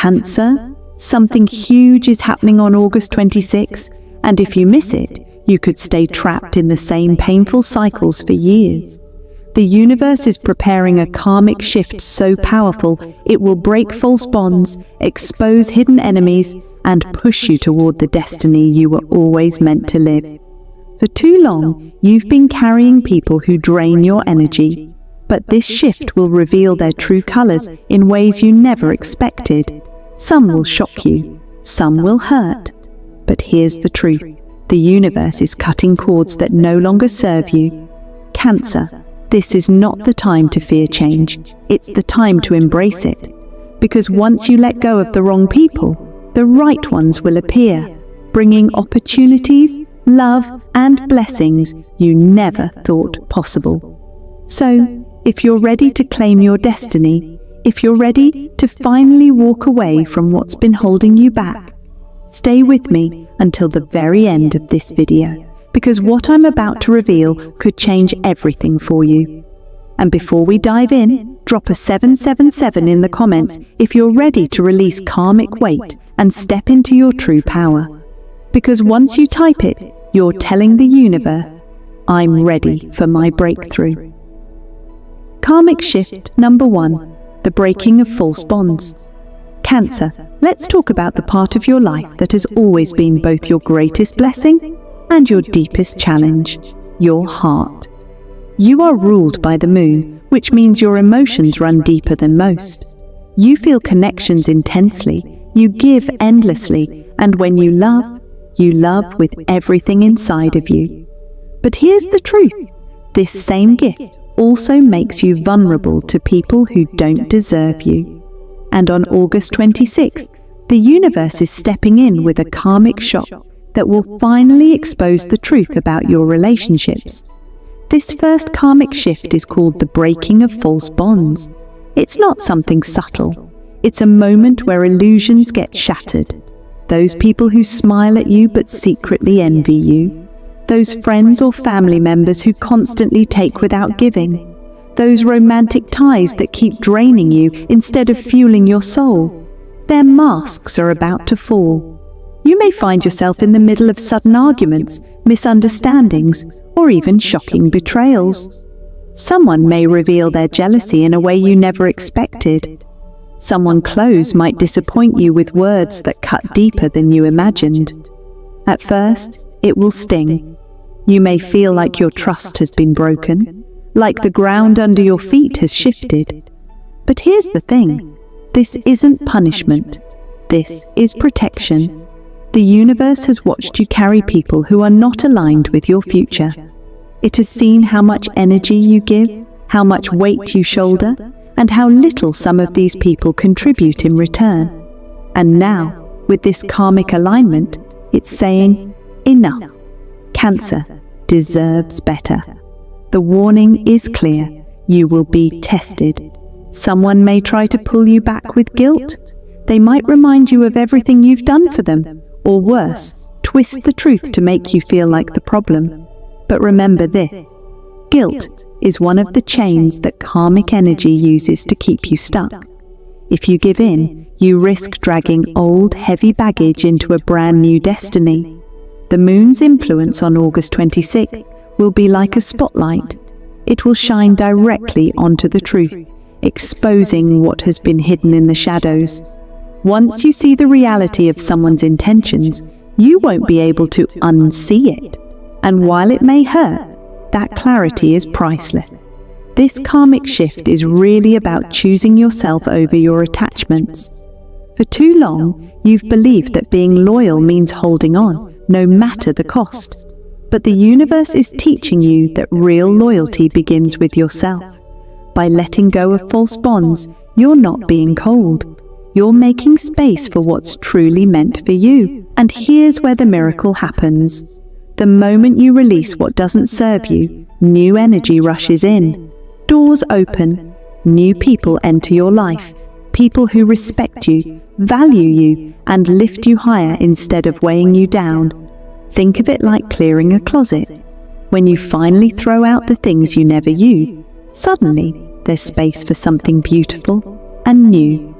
Cancer, something huge is happening on August 26, and if you miss it, you could stay trapped in the same painful cycles for years. The universe is preparing a karmic shift so powerful it will break false bonds, expose hidden enemies, and push you toward the destiny you were always meant to live. For too long, you've been carrying people who drain your energy, but this shift will reveal their true colors in ways you never expected. Some will shock you, some will hurt. But here's the truth. The universe is cutting cords that no longer serve you. Cancer, this is not the time to fear change. It's the time to embrace it. Because once you let go of the wrong people, the right ones will appear, bringing opportunities, love, and blessings you never thought possible. So, if you're ready to claim your destiny, if you're ready to finally walk away from what's been holding you back, stay with me until the very end of this video, because what I'm about to reveal could change everything for you. And before we dive in, drop a 777 in the comments if you're ready to release karmic weight and step into your true power. Because once you type it, you're telling the universe, I'm ready for my breakthrough. Karmic shift number 1, the breaking of false bonds. Cancer, let's talk about the part of your life that has always been both your greatest blessing and your deepest challenge, your heart. You are ruled by the moon, which means your emotions run deeper than most. You feel connections intensely, you give endlessly, and when you love with everything inside of you. But here's the truth. This same gift also makes you vulnerable to people who don't deserve you. And on August 26th, the universe is stepping in with a karmic shock that will finally expose the truth about your relationships. This first karmic shift is called the breaking of false bonds. It's not something subtle. It's a moment where illusions get shattered. Those people who smile at you but secretly envy you. Those friends or family members who constantly take without giving. Those romantic ties that keep draining you instead of fueling your soul. Their masks are about to fall. You may find yourself in the middle of sudden arguments, misunderstandings, or even shocking betrayals. Someone may reveal their jealousy in a way you never expected. Someone close might disappoint you with words that cut deeper than you imagined. At first, it will sting. You may feel like your trust has been broken, like the ground under your feet has shifted. But here's the thing. This isn't punishment. This is protection. The universe has watched you carry people who are not aligned with your future. It has seen how much energy you give, how much weight you shoulder, and how little some of these people contribute in return. And now, with this karmic alignment, it's saying, enough. Cancer deserves better. The warning is clear. You will be tested. Someone may try to pull you back with guilt. They might remind you of everything you've done for them, or worse, twist the truth to make you feel like the problem. But remember this. Guilt is one of the chains that karmic energy uses to keep you stuck. If you give in, you risk dragging old, heavy baggage into a brand new destiny. The moon's influence on August 26th will be like a spotlight. It will shine directly onto the truth, exposing what has been hidden in the shadows. Once you see the reality of someone's intentions, you won't be able to unsee it. And while it may hurt, that clarity is priceless. This karmic shift is really about choosing yourself over your attachments. For too long, you've believed that being loyal means holding on, no matter the cost. But the universe is teaching you that real loyalty begins with yourself. By letting go of false bonds, you're not being cold. You're making space for what's truly meant for you. And here's where the miracle happens. The moment you release what doesn't serve you, new energy rushes in. Doors open. New people enter your life. People who respect you, value you, and lift you higher instead of weighing you down. Think of it like clearing a closet. When you finally throw out the things you never use, suddenly there's space for something beautiful and new.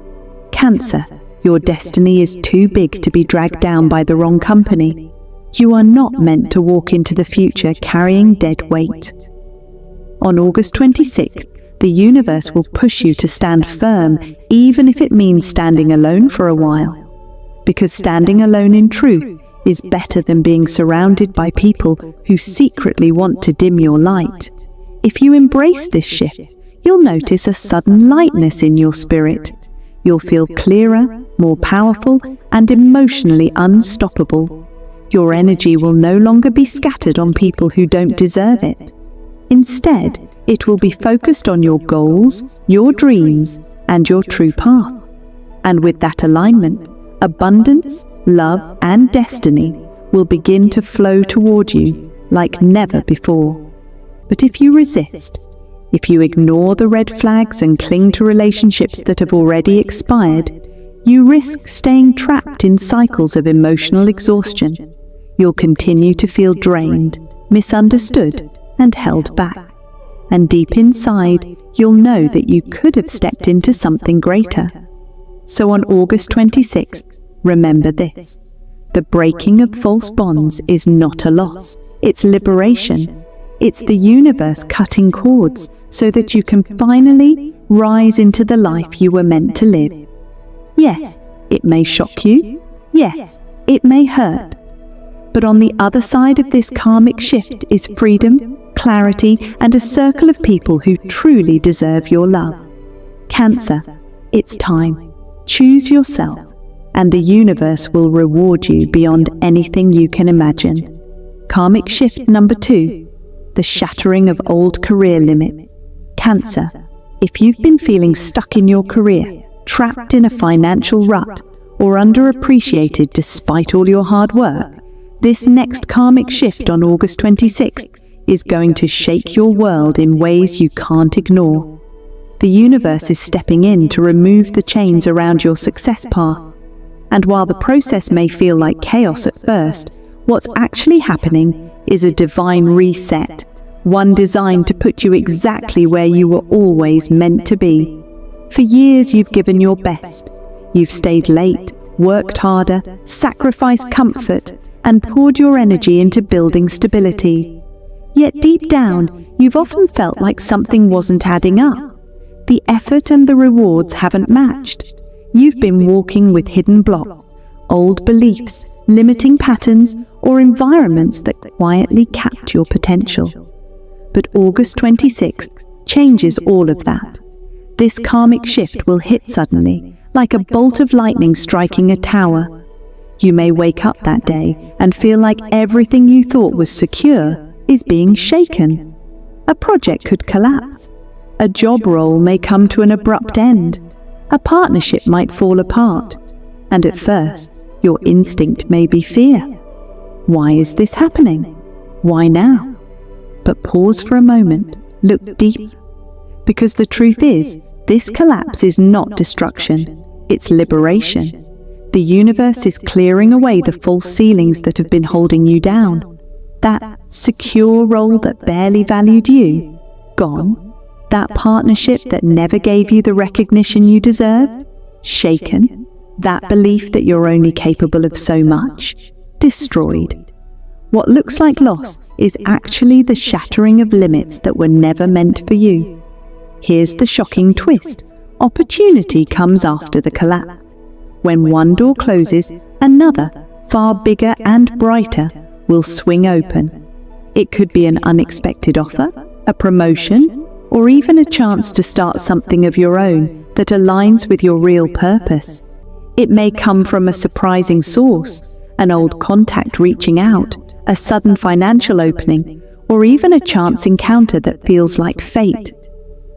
Cancer, Your destiny is too big to be dragged down by the wrong company. You are not meant to walk into the future carrying dead weight. On August 26th, the universe will push you to stand firm, even if it means standing alone for a while. Because standing alone in truth is better than being surrounded by people who secretly want to dim your light. If you embrace this shift, you'll notice a sudden lightness in your spirit. You'll feel clearer, more powerful, and emotionally unstoppable. Your energy will no longer be scattered on people who don't deserve it. Instead, it will be focused on your goals, your dreams, and your true path. And with that alignment, abundance, love, and destiny will begin to flow toward you like never before. But if you resist, if you ignore the red flags and cling to relationships that have already expired, you risk staying trapped in cycles of emotional exhaustion. You'll continue to feel drained, misunderstood, and held back. And deep inside, you'll know that you could have stepped into something greater. So on August 26th, remember this: the breaking of false bonds is not a loss, it's liberation. It's the universe cutting cords so that you can finally rise into the life you were meant to live. Yes, it may shock you. Yes, it may hurt. But on the other side of this karmic shift is freedom, clarity, and a circle of people who truly deserve your love. Cancer, it's time. Choose yourself, and the universe will reward you beyond anything you can imagine. Karmic shift number 2, the shattering of old career limits. Cancer, if you've been feeling stuck in your career, trapped in a financial rut, or underappreciated despite all your hard work, this next karmic shift on August 26th is going to shake your world in ways you can't ignore. The universe is stepping in to remove the chains around your success path. And while the process may feel like chaos at first, what's actually happening is a divine reset, one designed to put you exactly where you were always meant to be. For years you've given your best. You've stayed late, worked harder, sacrificed comfort, and poured your energy into building stability. Yet deep down, you've often felt like something wasn't adding up. The effort and the rewards haven't matched. You've been walking with hidden blocks, old beliefs, limiting patterns, or environments that quietly capped your potential. But August 26th changes all of that. This karmic shift will hit suddenly, like a bolt of lightning striking a tower. You may wake up that day and feel like everything you thought was secure is being shaken. A project could collapse. A job role may come to an abrupt end. A partnership might fall apart. And at first, your instinct may be fear. Why is this happening? Why now? But pause for a moment, look deep. Because the truth is, this collapse is not destruction, it's liberation. The universe is clearing away the false ceilings that have been holding you down. That secure role that barely valued you, gone. That partnership that never gave you the recognition you deserved, shaken. That belief that you're only capable of so much, destroyed. What looks like loss is actually the shattering of limits that were never meant for you. Here's the shocking twist. Opportunity comes after the collapse. When one door closes, another, far bigger and brighter, will swing open. It could be an unexpected offer, a promotion, or even a chance to start something of your own that aligns with your real purpose. It may come from a surprising source, an old contact reaching out, a sudden financial opening, or even a chance encounter that feels like fate.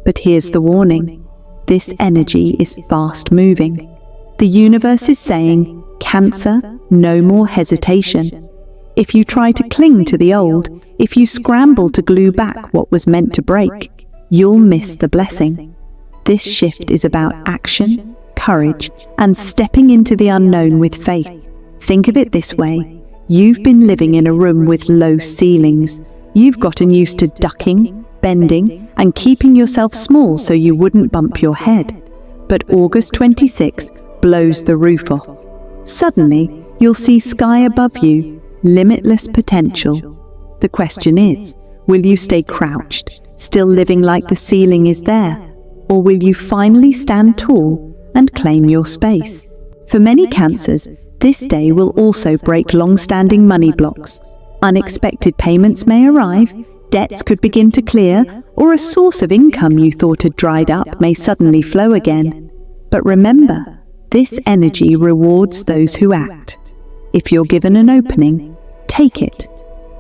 But here's the warning. This energy is fast moving. The universe is saying, Cancer, no more hesitation. If you try to cling to the old, if you scramble to glue back what was meant to break, you'll miss the blessing. This shift is about action, courage, and stepping into the unknown with faith. Think of it this way. You've been living in a room with low ceilings. You've gotten used to ducking, bending, and keeping yourself small so you wouldn't bump your head. But August 26th blows the roof off. Suddenly, you'll see sky above you, limitless potential. The question is, will you stay crouched, still living like the ceiling is there? Or will you finally stand tall and claim your space? For many Cancers, this day will also break long-standing money blocks. Unexpected payments may arrive, debts could begin to clear, or a source of income you thought had dried up may suddenly flow again. But remember, this energy rewards those who act. If you're given an opening, take it.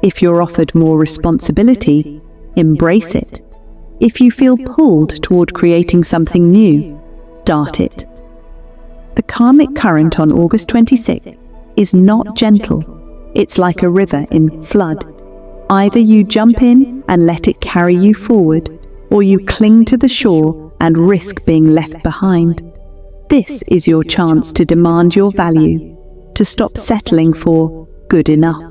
If you're offered more responsibility, embrace it. If you feel pulled toward creating something new, start it. The karmic current on August 26th is not gentle. It's like a river in flood. Either you jump in and let it carry you forward, or you cling to the shore and risk being left behind. This is your chance to demand your value, to stop settling for good enough,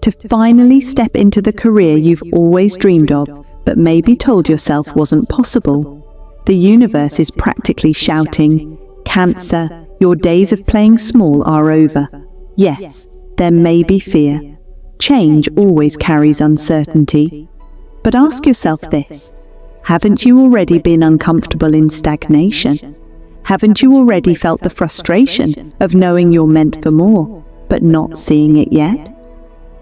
to finally step into the career you've always dreamed of, but maybe told yourself wasn't possible. The universe is practically shouting, Cancer, your days of playing small are over. Yes, there may be fear. Change always carries uncertainty. But ask yourself this, haven't you already been uncomfortable in stagnation? Haven't you already felt the frustration of knowing you're meant for more, but not seeing it yet?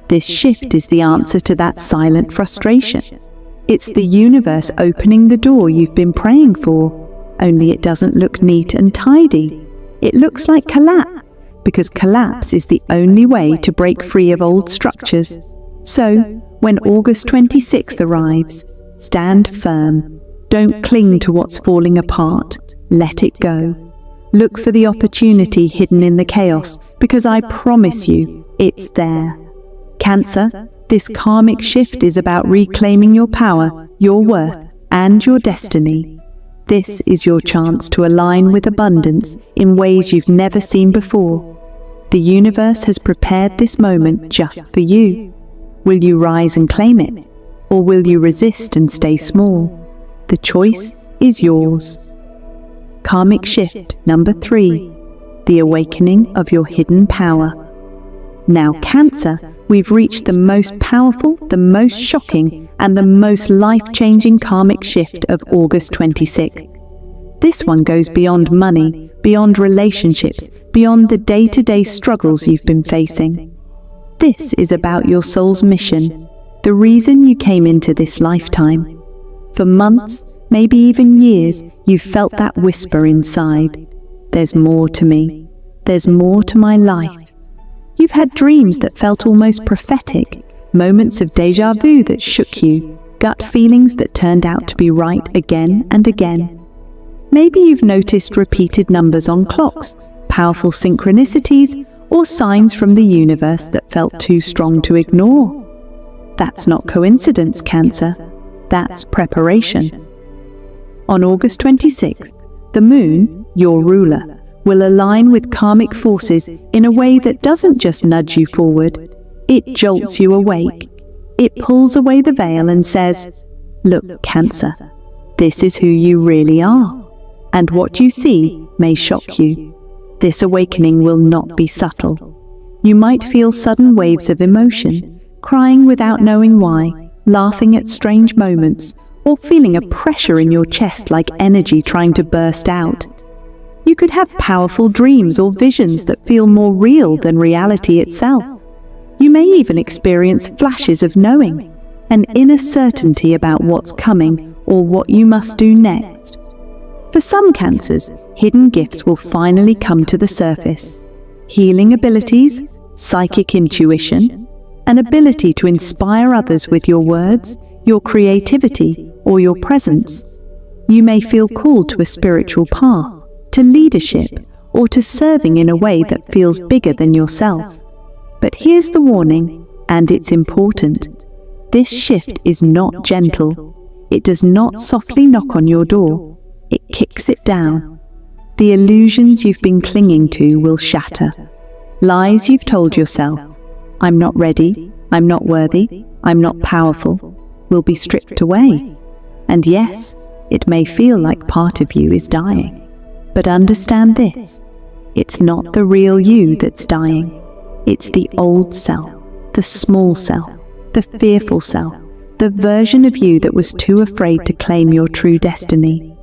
This shift is the answer to that silent frustration. It's the universe opening the door you've been praying for, only it doesn't look neat and tidy. It looks like collapse, because collapse is the only way to break free of old structures. So, when August 26th arrives, stand firm. Don't cling to what's falling apart. Let it go. Look for the opportunity hidden in the chaos, because I promise you, it's there. Cancer, this karmic shift is about reclaiming your power, your worth, and your destiny. This is your chance to align with abundance in ways you've never seen before. The universe has prepared this moment just for you. Will you rise and claim it, or will you resist and stay small? The choice is yours. Karmic shift number 3, the awakening of your hidden power. Now, Cancer, we've reached the most powerful, the most shocking, and the most life-changing karmic shift of August 26th. This one goes beyond money, beyond relationships, beyond the day-to-day struggles you've been facing. This is about your soul's mission, the reason you came into this lifetime. For months, maybe even years, you've felt that whisper inside. There's more to me. There's more to my life. You've had dreams that felt almost prophetic, moments of déjà vu that shook you, gut feelings that turned out to be right again and again. Maybe you've noticed repeated numbers on clocks, powerful synchronicities, or signs from the universe that felt too strong to ignore. That's not coincidence, Cancer. That's preparation. On August 26th, the moon, your ruler, will align with karmic forces in a way that doesn't just nudge you forward, it jolts you awake. It pulls away the veil and says, look, Cancer, this is who you really are, and what you see may shock you. This awakening will not be subtle. You might feel sudden waves of emotion, crying without knowing why, laughing at strange moments, or feeling a pressure in your chest like energy trying to burst out. You could have powerful dreams or visions that feel more real than reality itself. You may even experience flashes of knowing, an inner certainty about what's coming or what you must do next. For some Cancers, hidden gifts will finally come to the surface. Healing abilities, psychic intuition, an ability to inspire others with your words, your creativity, or your presence. You may feel called to a spiritual path, to leadership, or to serving in a way that feels bigger than yourself. But here's the warning, and it's important. This shift is not gentle. It does not softly knock on your door. It kicks it down. The illusions you've been clinging to will shatter. Lies you've told yourself, I'm not ready, I'm not worthy, I'm not powerful, will be stripped away. And yes, it may feel like part of you is dying. But understand this, It's not the real you that's dying. It's the old self, the small self, the fearful self, the version of you that was too afraid to claim your true destiny.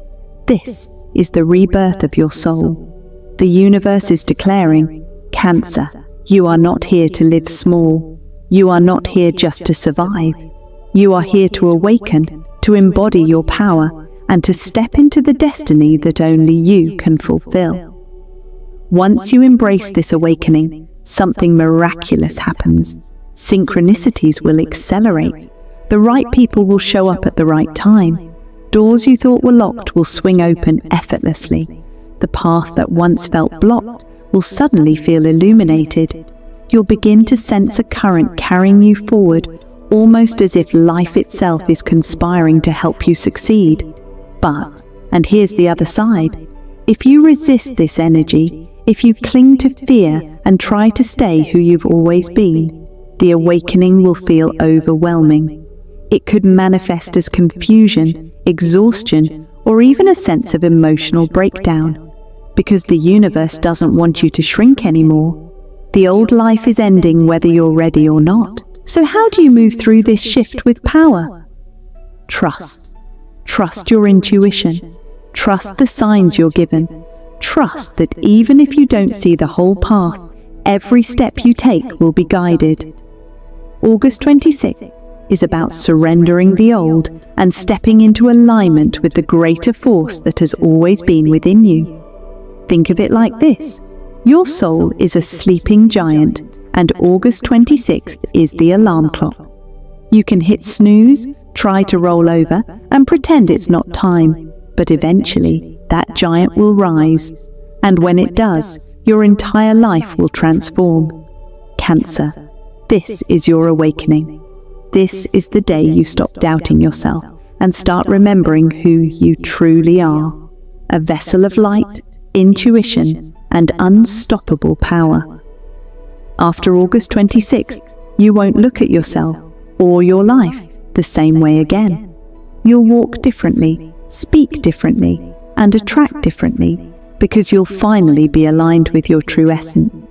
This is the rebirth of your soul. The universe is declaring, Cancer, you are not here to live small. You are not here just to survive. You are here to awaken, to embody your power, and to step into the destiny that only you can fulfill. Once you embrace this awakening, something miraculous happens. Synchronicities will accelerate. The right people will show up at the right time. Doors you thought were locked will swing open effortlessly. The path that once felt blocked will suddenly feel illuminated. You'll begin to sense a current carrying you forward, almost as if life itself is conspiring to help you succeed. But, and here's the other side, if you resist this energy, if you cling to fear and try to stay who you've always been, the awakening will feel overwhelming. It could manifest as confusion, exhaustion, or even a sense of emotional breakdown, because the universe doesn't want you to shrink anymore. The old life is ending whether you're ready or not. So how do you move through this shift with power? Trust. Trust your intuition. Trust the signs you're given. Trust that even if you don't see the whole path, every step you take will be guided. August 26th is about surrendering the old and stepping into alignment with the greater force that has always been within you. Think of it like this. Your soul is a sleeping giant, and August 26th is the alarm clock. You can hit snooze, try to roll over, and pretend it's not time, but eventually that giant will rise, and when it does, your entire life will transform. Cancer, this is your awakening. This is the day you stop doubting yourself and start remembering who you truly are. A vessel of light, intuition, and unstoppable power. After August 26th, you won't look at yourself or your life the same way again. You'll walk differently, speak differently, and attract differently, because you'll finally be aligned with your true essence.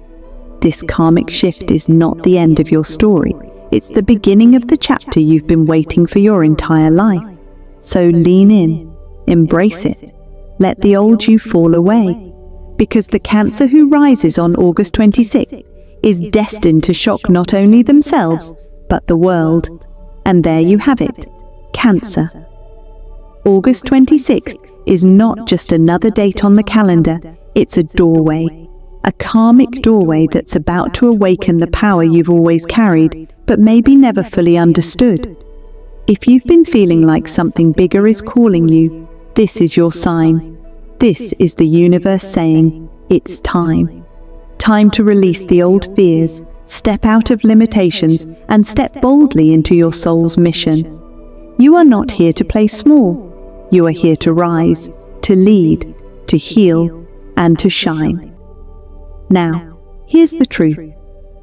This karmic shift is not the end of your story. It's the beginning of the chapter you've been waiting for your entire life. So lean in, embrace it, let the old you fall away, because the Cancer who rises on August 26th is destined to shock not only themselves, but the world. And there you have it, Cancer. August 26th is not just another date on the calendar, it's a doorway. A karmic doorway that's about to awaken the power you've always carried, but maybe never fully understood. If you've been feeling like something bigger is calling you, this is your sign. This is the universe saying, it's time. Time to release the old fears, step out of limitations, and step boldly into your soul's mission. You are not here to play small. You are here to rise, to lead, to heal, and to shine. Now, here's the truth.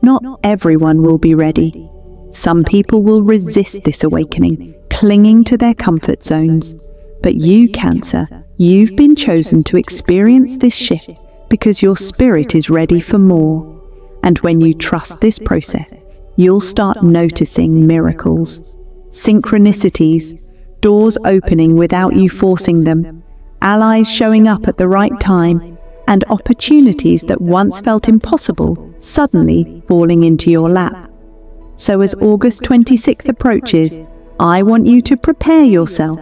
Not everyone will be ready. Some people will resist this awakening, clinging to their comfort zones. But you, Cancer, you've been chosen to experience this shift because your spirit is ready for more. And when you trust this process, you'll start noticing miracles, synchronicities, doors opening without you forcing them, allies showing up at the right time, and opportunities that once felt impossible suddenly falling into your lap. So as August 26th approaches, I want you to prepare yourself.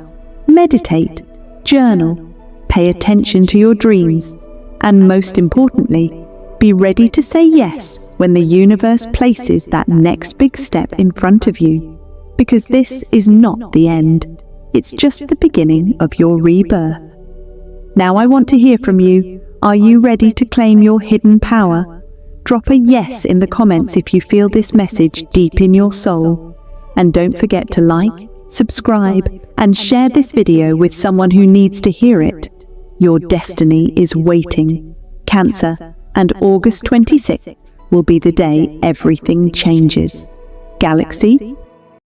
Meditate, journal, pay attention to your dreams, and most importantly, be ready to say yes when the universe places that next big step in front of you. Because this is not the end, it's just the beginning of your rebirth. Now I want to hear from you. Are you ready to claim your hidden power? Drop a yes in the comments if you feel this message deep in your soul. And don't forget to like, subscribe, and share this video with someone who needs to hear it. Your destiny is waiting, Cancer, and August 26th will be the day everything changes. Galaxy,